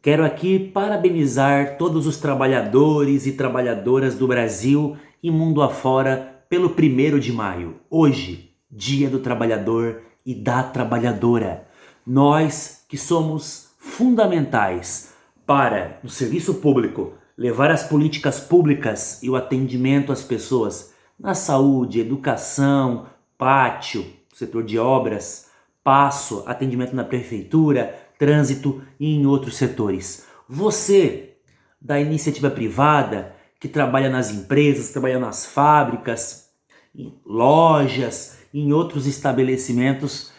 Quero aqui parabenizar todos os trabalhadores e trabalhadoras do Brasil e mundo afora pelo 1º de maio. Hoje, Dia do Trabalhador e da Trabalhadora. Nós que somos fundamentais para, no serviço público, levar as políticas públicas e o atendimento às pessoas na saúde, educação, pátio, setor de obras, passo, atendimento na prefeitura, trânsito e em outros setores. Você, da iniciativa privada, que trabalha nas empresas, trabalha nas fábricas, em lojas, em outros estabelecimentos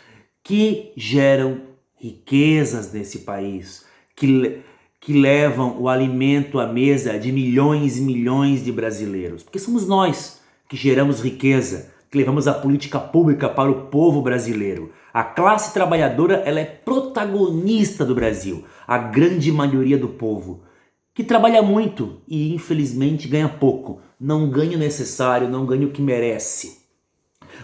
que geram riquezas nesse país, que levam o alimento à mesa de milhões e milhões de brasileiros. Porque somos nós que geramos riqueza, que levamos a política pública para o povo brasileiro. A classe trabalhadora, ela é protagonista do Brasil, a grande maioria do povo, que trabalha muito e infelizmente ganha pouco, não ganha o necessário, não ganha o que merece.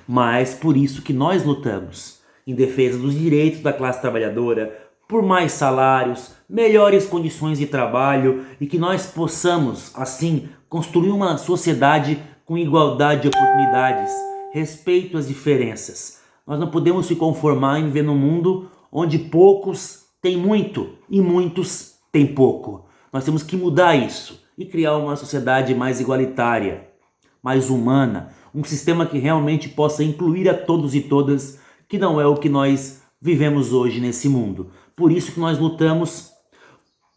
Mas por isso que nós lutamos em defesa dos direitos da classe trabalhadora, por mais salários, melhores condições de trabalho e que nós possamos, assim, construir uma sociedade com igualdade de oportunidades, respeito às diferenças. Nós não podemos se conformar em viver num mundo onde poucos têm muito e muitos têm pouco. Nós temos que mudar isso e criar uma sociedade mais igualitária, mais humana, um sistema que realmente possa incluir a todos e todas, que não é o que nós vivemos hoje nesse mundo. Por isso que nós lutamos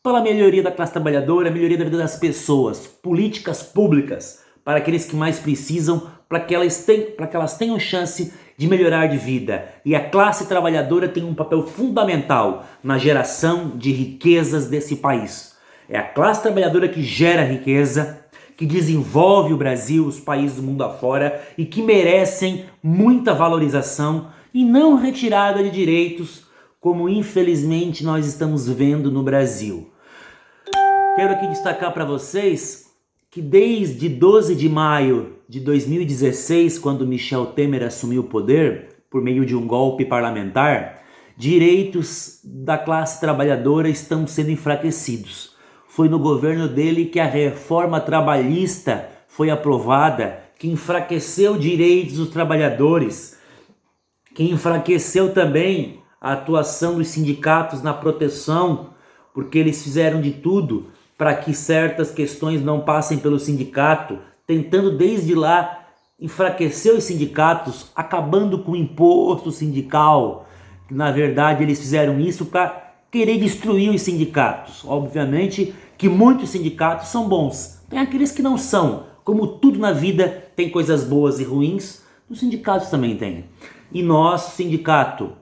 pela melhoria da classe trabalhadora, a melhoria da vida das pessoas, políticas públicas para aqueles que mais precisam, para que elas tenham chance de melhorar de vida. E a classe trabalhadora tem um papel fundamental na geração de riquezas desse país. É a classe trabalhadora que gera riqueza, que desenvolve o Brasil, os países do mundo afora e que merecem muita valorização e não retirada de direitos, como infelizmente nós estamos vendo no Brasil. Quero aqui destacar para vocês que desde 12 de maio de 2016, quando Michel Temer assumiu o poder por meio de um golpe parlamentar, direitos da classe trabalhadora estão sendo enfraquecidos. Foi no governo dele que a reforma trabalhista foi aprovada, que enfraqueceu direitos dos trabalhadores, que enfraqueceu também a atuação dos sindicatos na proteção, porque eles fizeram de tudo para que certas questões não passem pelo sindicato, tentando desde lá enfraquecer os sindicatos, acabando com o imposto sindical. Na verdade, eles fizeram isso para querer destruir os sindicatos. Obviamente que muitos sindicatos são bons, tem aqueles que não são. Como tudo na vida tem coisas boas e ruins, os sindicatos também têm. E nosso sindicato,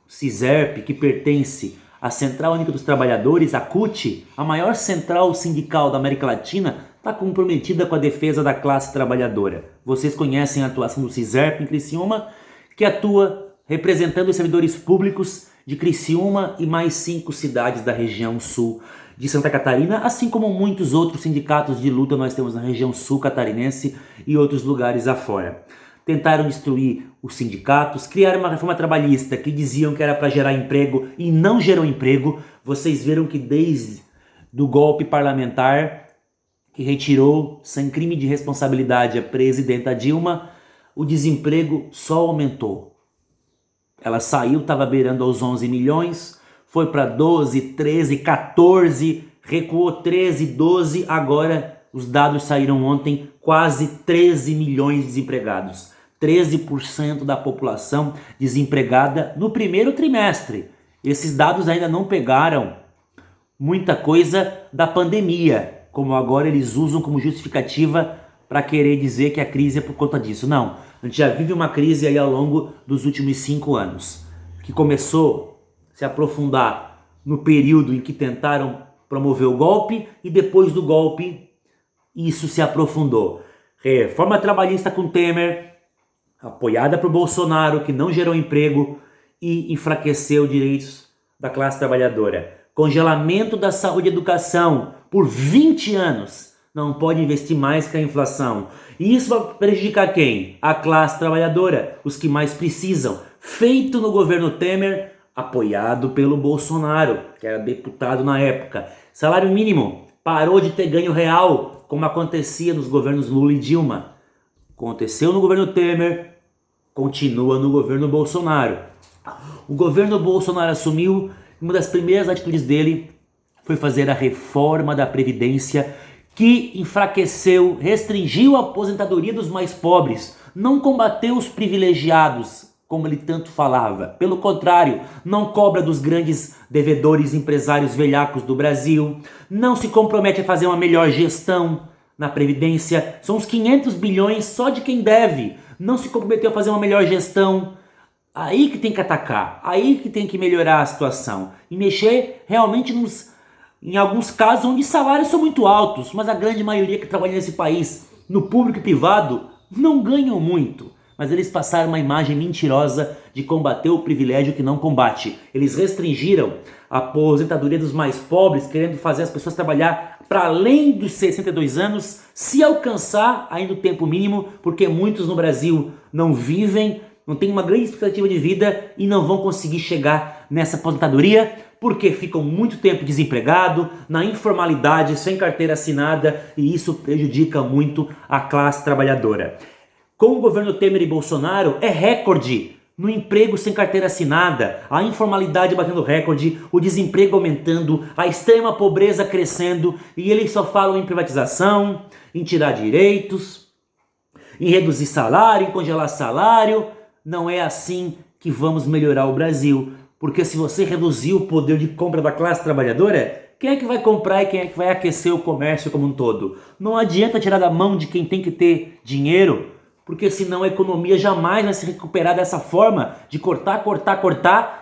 CISERP, que pertence à Central Única dos Trabalhadores, a CUT, a maior central sindical da América Latina, está comprometida com a defesa da classe trabalhadora. Vocês conhecem a atuação do CISERP em Criciúma, que atua representando os servidores públicos de Criciúma e mais 5 cidades da região sul de Santa Catarina, assim como muitos outros sindicatos de luta nós temos na região sul catarinense e outros lugares afora. Tentaram destruir os sindicatos, criaram uma reforma trabalhista que diziam que era para gerar emprego e não gerou emprego. Vocês viram que desde do golpe parlamentar que retirou sem crime de responsabilidade a presidenta Dilma, o desemprego só aumentou. Ela saiu, estava beirando aos 11 milhões, foi para 12, 13, 14, recuou 13, 12, agora os dados saíram ontem, quase 13 milhões de desempregados. 13% da população desempregada no primeiro trimestre. Esses dados ainda não pegaram muita coisa da pandemia, como agora eles usam como justificativa para querer dizer que a crise é por conta disso. Não, a gente já vive uma crise aí ao longo dos últimos 5 anos, que começou a se aprofundar no período em que tentaram promover o golpe e depois do golpe isso se aprofundou. Reforma trabalhista com Temer, apoiada por Bolsonaro, que não gerou emprego e enfraqueceu direitos da classe trabalhadora. Congelamento da saúde e educação por 20 anos. Não pode investir mais que a inflação. E isso vai prejudicar quem? A classe trabalhadora, os que mais precisam. Feito no governo Temer, apoiado pelo Bolsonaro, que era deputado na época. Salário mínimo parou de ter ganho real, como acontecia nos governos Lula e Dilma. Aconteceu no governo Temer, continua no governo Bolsonaro. O governo Bolsonaro assumiu, uma das primeiras atitudes dele foi fazer a reforma da Previdência, que enfraqueceu, restringiu a aposentadoria dos mais pobres, não combateu os privilegiados, como ele tanto falava. Pelo contrário, não cobra dos grandes devedores empresários velhacos do Brasil, não se compromete a fazer uma melhor gestão na Previdência. São uns 500 bilhões só de quem deve. Não se comprometeu a fazer uma melhor gestão. Aí que tem que atacar, aí que tem que melhorar a situação e mexer realmente em alguns casos onde salários são muito altos, mas a grande maioria que trabalha nesse país, no público e privado, não ganham muito. Mas eles passaram uma imagem mentirosa de combater o privilégio que não combate. Eles restringiram a aposentadoria dos mais pobres, querendo fazer as pessoas trabalhar para além dos 62 anos, se alcançar ainda o tempo mínimo, porque muitos no Brasil não vivem, não têm uma grande expectativa de vida e não vão conseguir chegar nessa aposentadoria, porque ficam muito tempo desempregados, na informalidade, sem carteira assinada, e isso prejudica muito a classe trabalhadora. Com o governo Temer e Bolsonaro, é recorde no emprego sem carteira assinada, a informalidade batendo recorde, o desemprego aumentando, a extrema pobreza crescendo, e eles só falam em privatização, em tirar direitos, em reduzir salário, em congelar salário. Não é assim que vamos melhorar o Brasil, porque se você reduzir o poder de compra da classe trabalhadora, quem é que vai comprar e quem é que vai aquecer o comércio como um todo? Não adianta tirar da mão de quem tem que ter dinheiro, porque senão a economia jamais vai se recuperar dessa forma de cortar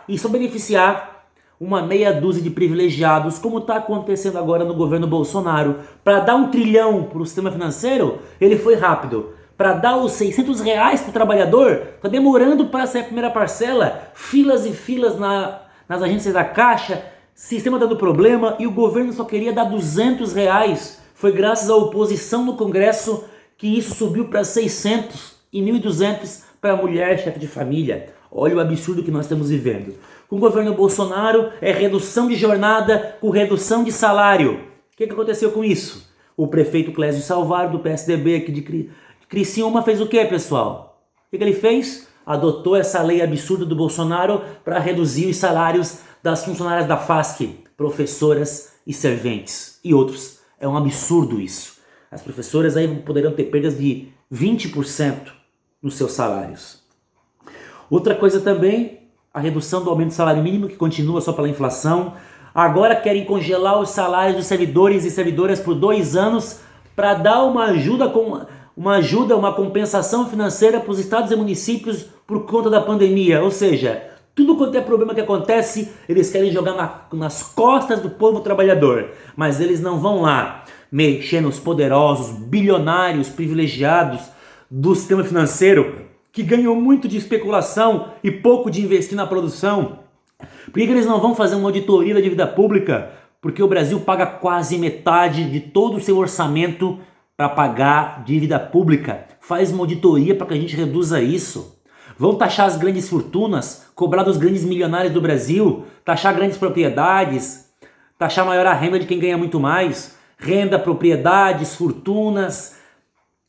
e só beneficiar uma meia dúzia de privilegiados, como está acontecendo agora no governo Bolsonaro. Para dar 1 trilhão para o sistema financeiro, ele foi rápido. Para dar os R$600 para o trabalhador, está demorando para sair a primeira parcela, filas e filas nas agências da Caixa, sistema dando problema, e o governo só queria dar R$200. Foi graças à oposição no Congresso que isso subiu para 600 e 1.200 para a mulher chefe de família. Olha o absurdo que nós estamos vivendo. Com o governo Bolsonaro é redução de jornada com redução de salário. O que aconteceu com isso? O prefeito Clésio Salvaro, do PSDB aqui de Criciúma, fez o que, pessoal? O que ele fez? Adotou essa lei absurda do Bolsonaro para reduzir os salários das funcionárias da FASC, professoras e serventes e outros. É um absurdo isso. As professoras aí poderão ter perdas de 20% nos seus salários. Outra coisa também, a redução do aumento do salário mínimo, que continua só pela inflação. Agora querem congelar os salários dos servidores e servidoras por 2 anos para dar uma compensação financeira para os estados e municípios por conta da pandemia. Ou seja, tudo quanto é problema que acontece, eles querem jogar nas costas do povo trabalhador. Mas eles não vão lá mexer nos poderosos, bilionários, privilegiados do sistema financeiro, que ganham muito de especulação e pouco de investir na produção. Por que eles não vão fazer uma auditoria da dívida pública? Porque o Brasil paga quase metade de todo o seu orçamento para pagar dívida pública. Faz uma auditoria para que a gente reduza isso. Vão taxar as grandes fortunas, cobrar dos grandes milionários do Brasil, taxar grandes propriedades, taxar maior a renda de quem ganha muito mais, renda, propriedades, fortunas.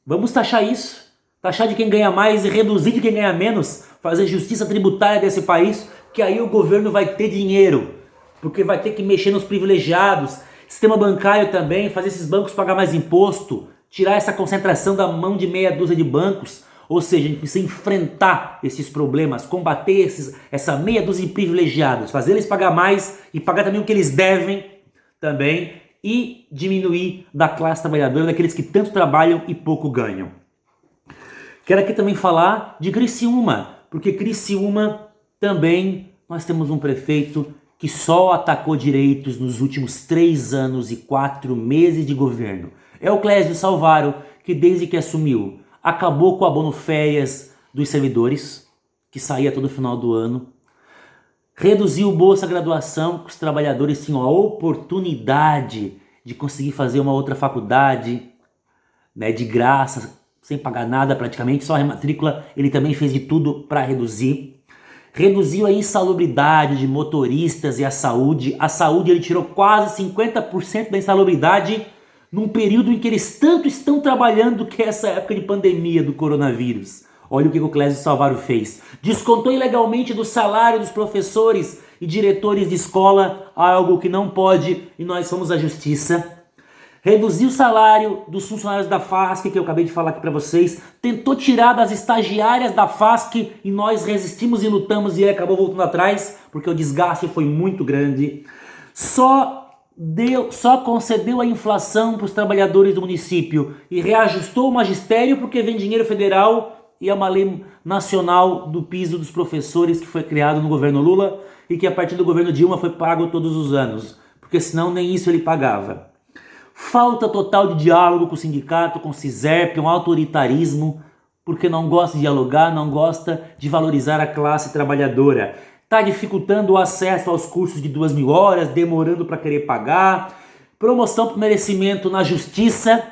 Vamos taxar isso. Taxar de quem ganha mais e reduzir de quem ganha menos. Fazer justiça tributária desse país, que aí o governo vai ter dinheiro, porque vai ter que mexer nos privilegiados. Sistema bancário também, fazer esses bancos pagar mais imposto, tirar essa concentração da mão de meia dúzia de bancos. Ou seja, a gente precisa enfrentar esses problemas, combater essa meia dúzia de privilegiados, fazer eles pagar mais e pagar também o que eles devem também, e diminuir da classe trabalhadora, daqueles que tanto trabalham e pouco ganham. Quero aqui também falar de Criciúma, porque Criciúma também nós temos um prefeito que só atacou direitos nos últimos 3 anos e 4 meses de governo. É o Clésio Salvaro, que desde que assumiu, acabou com o abono férias dos servidores, que saía todo final do ano, reduziu o Bolsa Graduação, que os trabalhadores tinham a oportunidade de conseguir fazer uma outra faculdade, né, de graça, sem pagar nada praticamente, só a rematrícula. Ele também fez de tudo para reduzir. reduziu a insalubridade de motoristas e a saúde. A saúde ele tirou quase 50% da insalubridade num período em que eles tanto estão trabalhando, que é essa época de pandemia do coronavírus. Olha o que o Clésio Salvaro fez. Descontou ilegalmente do salário dos professores e diretores de escola, algo que não pode, e nós fomos à justiça. Reduziu o salário dos funcionários da FASC, que eu acabei de falar aqui para vocês. Tentou tirar das estagiárias da FASC e nós resistimos e lutamos e ele acabou voltando atrás, porque o desgaste foi muito grande. Só concedeu a inflação para os trabalhadores do município e reajustou o magistério porque vem dinheiro federal e é uma lei nacional do piso dos professores que foi criado no governo Lula e que a partir do governo Dilma foi pago todos os anos, porque senão nem isso ele pagava. Falta total de diálogo com o sindicato, com o CISERP, um autoritarismo, porque não gosta de dialogar, não gosta de valorizar a classe trabalhadora. Está dificultando o acesso aos cursos de 2.000 horas, demorando para querer pagar. Promoção por merecimento na justiça,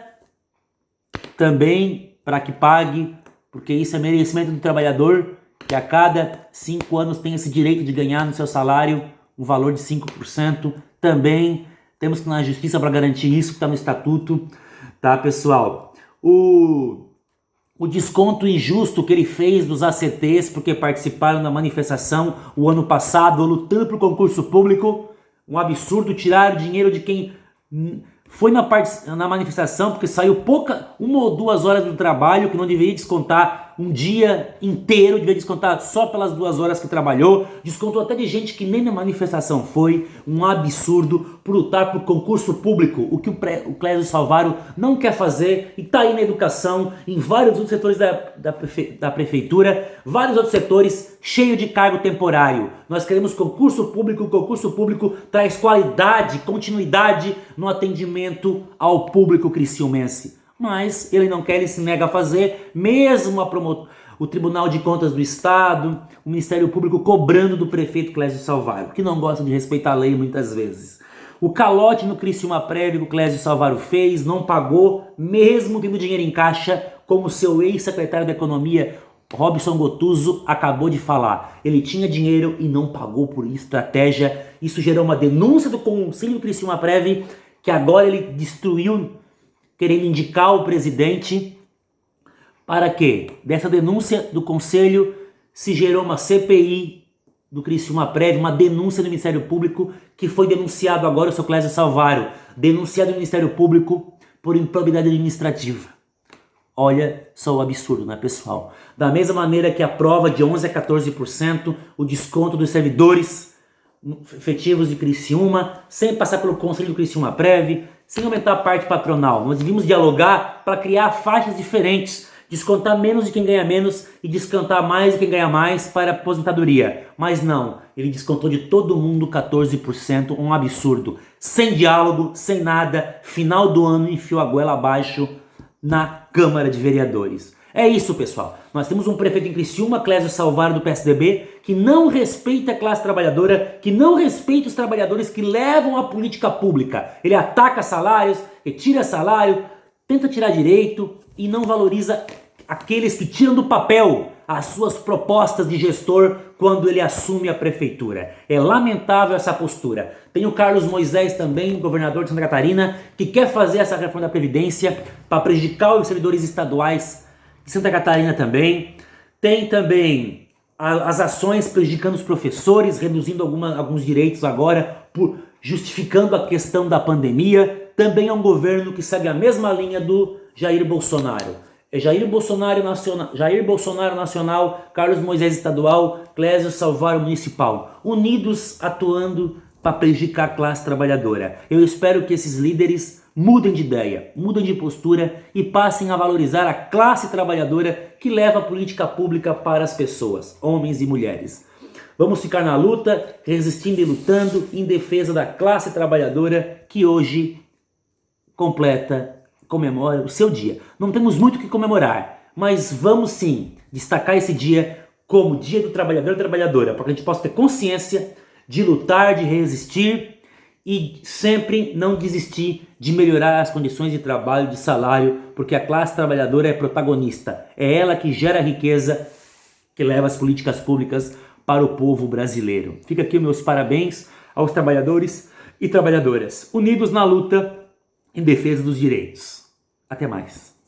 também para que pague, porque isso é merecimento do trabalhador, que a cada 5 anos tem esse direito de ganhar no seu salário um valor de 5%. Também temos que ir na justiça para garantir isso, que está no estatuto, tá, pessoal? O desconto injusto que ele fez dos ACTs, porque participaram da manifestação o ano passado, lutando para o concurso público, um absurdo, tirar dinheiro de quem foi na manifestação, porque saiu uma ou 2 horas do trabalho, que não deveria descontar um dia inteiro, deveria descontar só pelas 2 horas que trabalhou, descontou até de gente que nem na manifestação foi, um absurdo, por lutar por concurso público, o que o Clésio Salvaro não quer fazer, e está aí na educação, em vários outros setores da prefeitura, vários outros setores cheio de cargo temporário. Nós queremos concurso público, o concurso público traz qualidade, continuidade no atendimento ao público criciumense. Mas ele não quer, ele se nega a fazer, mesmo o Tribunal de Contas do Estado, o Ministério Público cobrando do prefeito Clésio Salvaro, que não gosta de respeitar a lei muitas vezes. O calote no Criciúmaprev que o Clésio Salvaro fez, não pagou, mesmo tendo dinheiro em caixa, como seu ex-secretário da Economia, Robson Gotuso, acabou de falar. Ele tinha dinheiro e não pagou por estratégia. Isso gerou uma denúncia do Conselho do Criciúmaprev, que agora ele destruiu, querendo indicar o presidente. Para quê? Dessa denúncia do Conselho se gerou uma CPI do Criciúmaprev, uma denúncia do Ministério Público, que foi denunciado agora o seu Clésio Salvaro, denunciado no Ministério Público por improbidade administrativa. Olha só o absurdo, né, pessoal? Da mesma maneira que a prova de 11% a 14%, o desconto dos servidores efetivos de Criciúma, sem passar pelo Conselho do Criciúmaprev, sem aumentar a parte patronal. Nós devíamos dialogar para criar faixas diferentes, descontar menos de quem ganha menos e descontar mais de quem ganha mais para a aposentadoria. Mas não, ele descontou de todo mundo 14%, um absurdo. Sem diálogo, sem nada, final do ano enfiou a goela abaixo na Câmara de Vereadores. É isso, pessoal. Nós temos um prefeito em Criciúma, Clésio Salvaro, do PSDB, que não respeita a classe trabalhadora, que não respeita os trabalhadores que levam a política pública. Ele ataca salários, retira salário, tenta tirar direito e não valoriza aqueles que tiram do papel as suas propostas de gestor quando ele assume a prefeitura. É lamentável essa postura. Tem o Carlos Moisés também, governador de Santa Catarina, que quer fazer essa reforma da Previdência para prejudicar os servidores estaduais de Santa Catarina também. Tem também as ações prejudicando os professores, reduzindo alguns direitos agora, justificando a questão da pandemia. Também é um governo que segue a mesma linha do Jair Bolsonaro. É Jair Bolsonaro nacional, Carlos Moisés estadual, Clésio Salvaro municipal, unidos atuando para prejudicar a classe trabalhadora. Eu espero que esses líderes mudem de ideia, mudem de postura e passem a valorizar a classe trabalhadora que leva a política pública para as pessoas, homens e mulheres. Vamos ficar na luta, resistindo e lutando em defesa da classe trabalhadora que hoje comemora o seu dia. Não temos muito o que comemorar, mas vamos sim destacar esse dia como Dia do Trabalhador e Trabalhadora, para que a gente possa ter consciência de lutar, de resistir e sempre não desistir de melhorar as condições de trabalho, de salário, porque a classe trabalhadora é protagonista. É ela que gera riqueza, que leva as políticas públicas para o povo brasileiro. Fica aqui meus parabéns aos trabalhadores e trabalhadoras unidos na luta em defesa dos direitos. Até mais.